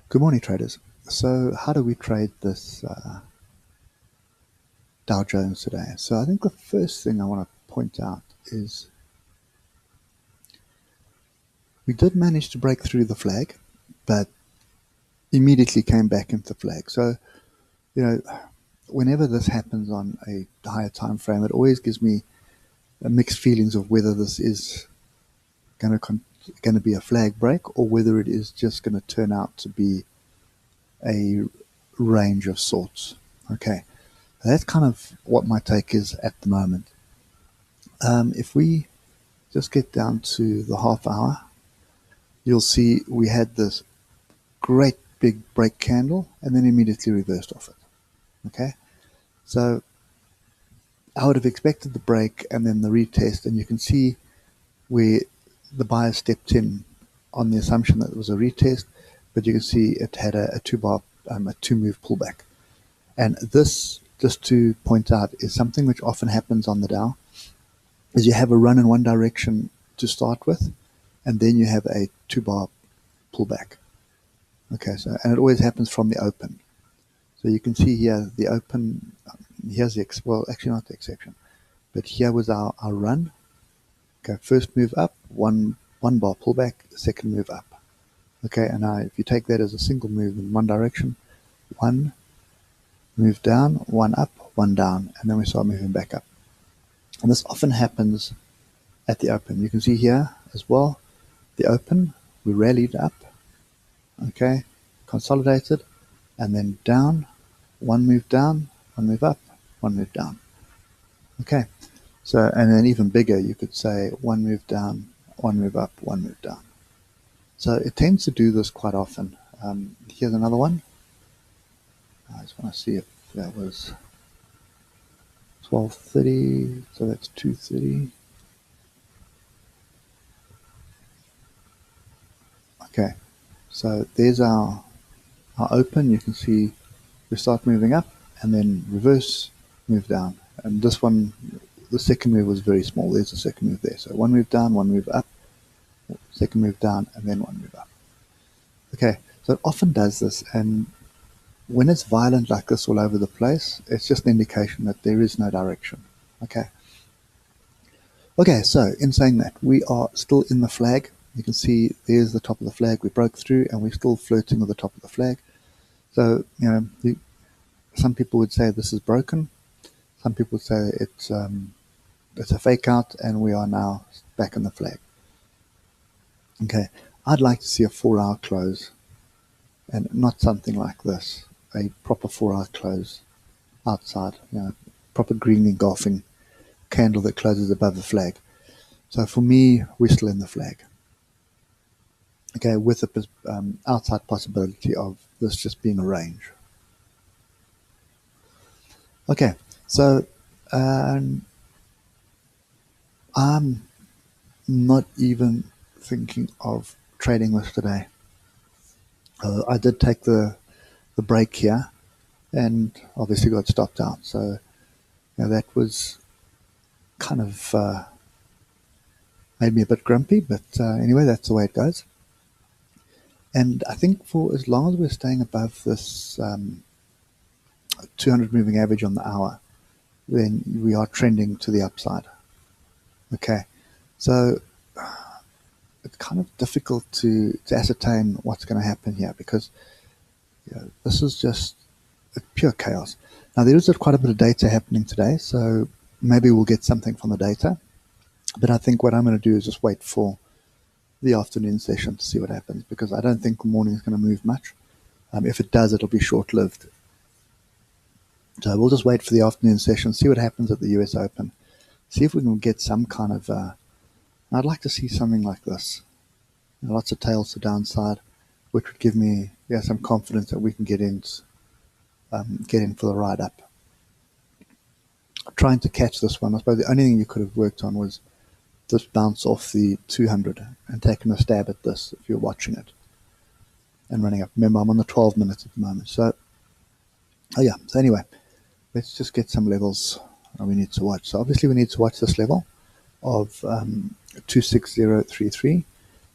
Good morning, traders. So how do we trade this Dow Jones today? So I think the first thing I want to point out is we did manage to break through the flag, but immediately came back into the flag. So, whenever this happens on a higher time frame, it always gives me mixed feelings of whether this is going to be a flag break or whether it is just going to turn out to be a range of sorts. Okay, that's kind of what my take is at the moment. If we just get down to the half hour, you'll see we had this great big break candle and then immediately reversed off it. Okay, so I would have expected the break and then the retest, and you can see where the buyer stepped in on the assumption that it was a retest, but you can see it had a two move pullback. And this, just to point out, is something which often happens on the Dow, is you have a run in one direction to start with, and then you have a 2-bar pullback. Okay, so, and it always happens from the open. So you can see here the open, here's the, well, actually not the exception, but here was our run. Okay, first move up, one bar pullback, second move up. Okay, and now if you take that as a single move in one direction, one move down, one up, one down, and then we start moving back up. And this often happens at the open. You can see here as well, the open, we rallied up, okay, consolidated, and then down, one move down, one move up, one move down. Okay, so, and then even bigger, you could say one move down, one move up, one move down. So it tends to do this quite often. Here's another one. I just want to see if that was 12:30, so that's 2:30. Okay, so there's our open. You can see we start moving up and then reverse, move down. And this one, the second move was very small. There's the second move there. So one move down, one move up, second move down, and then one move up. Okay, so it often does this, and when it's violent like this all over the place, it's just an indication that there is no direction. Okay. Okay, so in saying that, we are still in the flag. You can see there's the top of the flag. We broke through, and we're still flirting with the top of the flag. So, some people would say this is broken. Some people would say it's a fake out, and we are now back in the flag. Okay, I'd like to see a 4-hour close, and not something like this. A proper 4-hour close outside, proper green engulfing candle that closes above the flag. So for me, we're still in the flag. Okay, with the outside possibility of this just being a range. Okay, so I'm not even thinking of trading this today. I did take the break here, and obviously got stopped out. So that was kind of made me a bit grumpy, but anyway, that's the way it goes. And I think for as long as we're staying above this 200 moving average on the hour, then we are trending to the upside. Okay, so it's kind of difficult to ascertain what's going to happen here, because this is just pure chaos. Now, there is quite a bit of data happening today, so maybe we'll get something from the data. But I think what I'm going to do is just wait for the afternoon session to see what happens, because I don't think the morning is going to move much. If it does, it'll be short-lived. So we'll just wait for the afternoon session, see what happens at the US Open, see if we can get some kind of... I'd like to see something like this. Lots of tails to downside, which would give me some confidence that we can get in for the ride up. Trying to catch this one, I suppose the only thing you could have worked on was just bounce off the 200 and taken a stab at this if you're watching it and running up. Remember, I'm on the 12 minutes at the moment. So anyway, let's just get some levels we need to watch. So obviously we need to watch this level of 26033,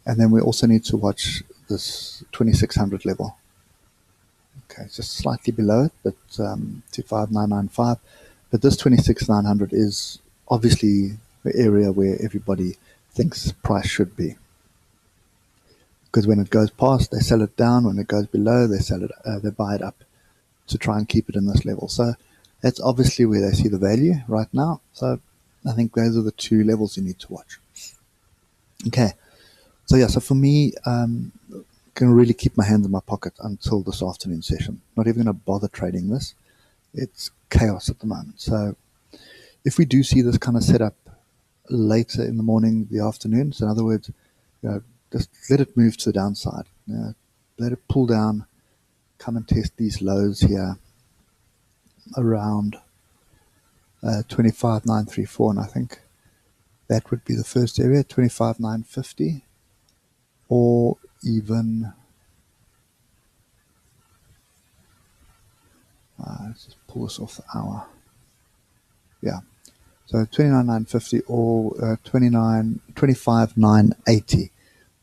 and then we also need to watch this 2600 level. Okay, it's just slightly below it, but 25995. But this 26,900 is obviously the area where everybody thinks price should be. Because when it goes past, they sell it down. When it goes below, they buy it up to try and keep it in this level. So that's obviously where they see the value right now. So I think those are the two levels you need to watch. Okay, so yeah, so for me, can really keep my hands in my pocket until this afternoon session. Not even going to bother trading this. It's chaos at the moment. So if we do see this kind of setup later in the morning, the afternoon, so in other words, just let it move to the downside. Let it pull down, come and test these lows here around 25,934, and I think that would be the first area, 25,950, or even let's just pull this off the hour. Yeah, so 29,950 or 25,980.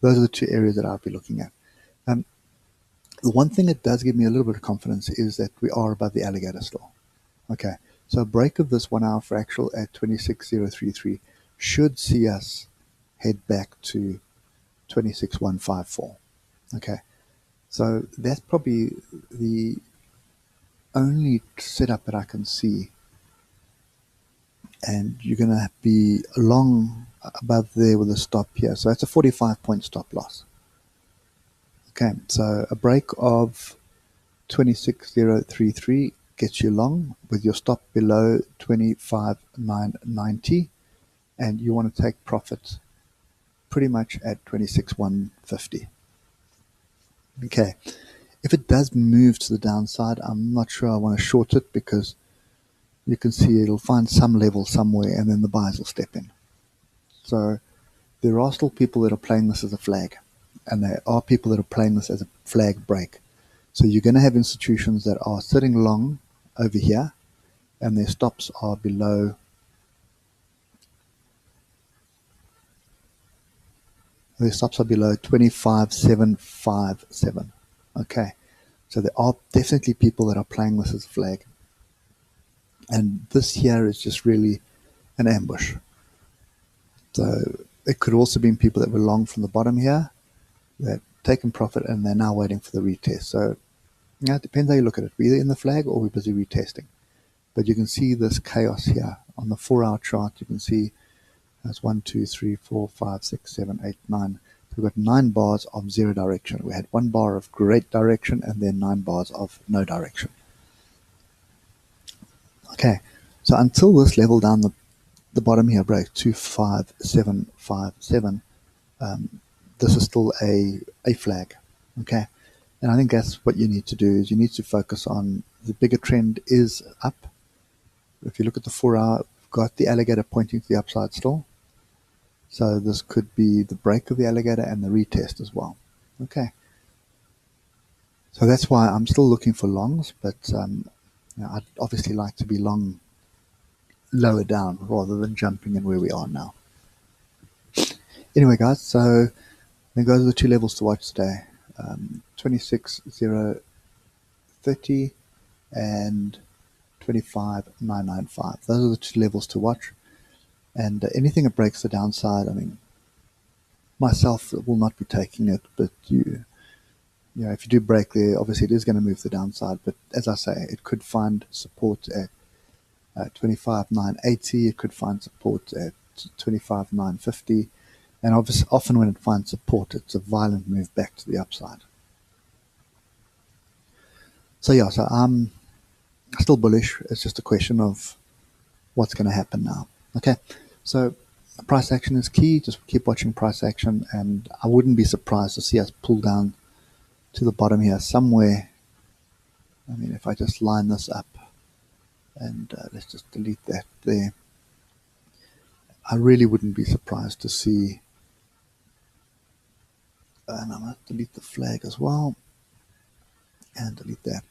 Those are the two areas that I'll be looking at. The one thing that does give me a little bit of confidence is that we are above the alligator still. Okay, so a break of this 1 hour fractal at 26,033 should see us head back to 26,154. Okay, so that's probably the only setup that I can see, and you're going to be long above there with a stop here. So that's a 45-point stop loss. Okay, so a break of 26,033 gets you long with your stop below 25,990, and you want to take profit pretty much at 26,150. Okay, if it does move to the downside, I'm not sure I want to short it, because you can see it'll find some level somewhere and then the buyers will step in. So there are still people that are playing this as a flag, and there are people that are playing this as a flag break. So you're going to have institutions that are sitting long over here, and their stops are below their stops are below 25,757. Okay, so there are definitely people that are playing this as a flag, and this here is just really an ambush. So it could also be people that were long from the bottom here, that taken profit, and they're now waiting for the retest. So yeah, it depends how you look at it. We're either in the flag or we're busy retesting. But you can see this chaos here on the 4 hour chart. You can see that's 1, 2, 3, 4, 5, 6, 7, 8, 9. So we've got 9 bars of zero direction. We had 1 bar of great direction, and then 9 bars of no direction. Okay, so until this level down the bottom here breaks 25757, this is still a flag. Okay, and I think that's what you need to do, is you need to focus on the bigger trend is up. If you look at the 4 hour, we've got the alligator pointing to the upside still. So this could be the break of the alligator and the retest as well. Okay, so that's why I'm still looking for longs, but I'd obviously like to be long lower down rather than jumping in where we are now. Anyway, guys, so then those are the two levels to watch today: 26,030 and 25,995. Those are the two levels to watch. And anything that breaks the downside, I mean, myself will not be taking it, but if you do break there, obviously it is going to move the downside. But as I say, it could find support at 25,980. It could find support at 25,950. And obviously, often when it finds support, it's a violent move back to the upside. So yeah, so I'm still bullish. It's just a question of what's going to happen now. Okay, so price action is key. Just keep watching price action, and I wouldn't be surprised to see us pull down to the bottom here somewhere. I mean, if I just line this up, and let's just delete that there, I really wouldn't be surprised to see, and I'm going to delete the flag as well, and delete that.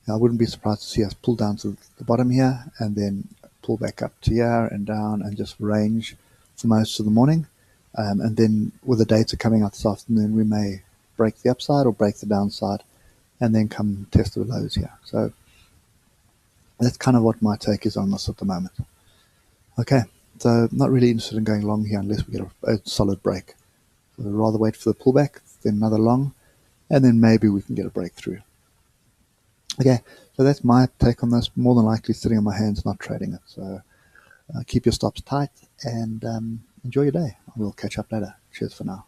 I wouldn't be surprised to see us pull down to the bottom here, and then pull back up to here and down, and just range for most of the morning. And then with the data coming out this afternoon, we may break the upside or break the downside, and then come test the lows here. So that's kind of what my take is on this at the moment. Okay, so not really interested in going long here unless we get a solid break. So I'd rather wait for the pullback, then another long, and then maybe we can get a breakthrough. Okay, so that's my take on this. More than likely sitting on my hands, not trading it. So keep your stops tight and enjoy your day. We'll catch up later. Cheers for now.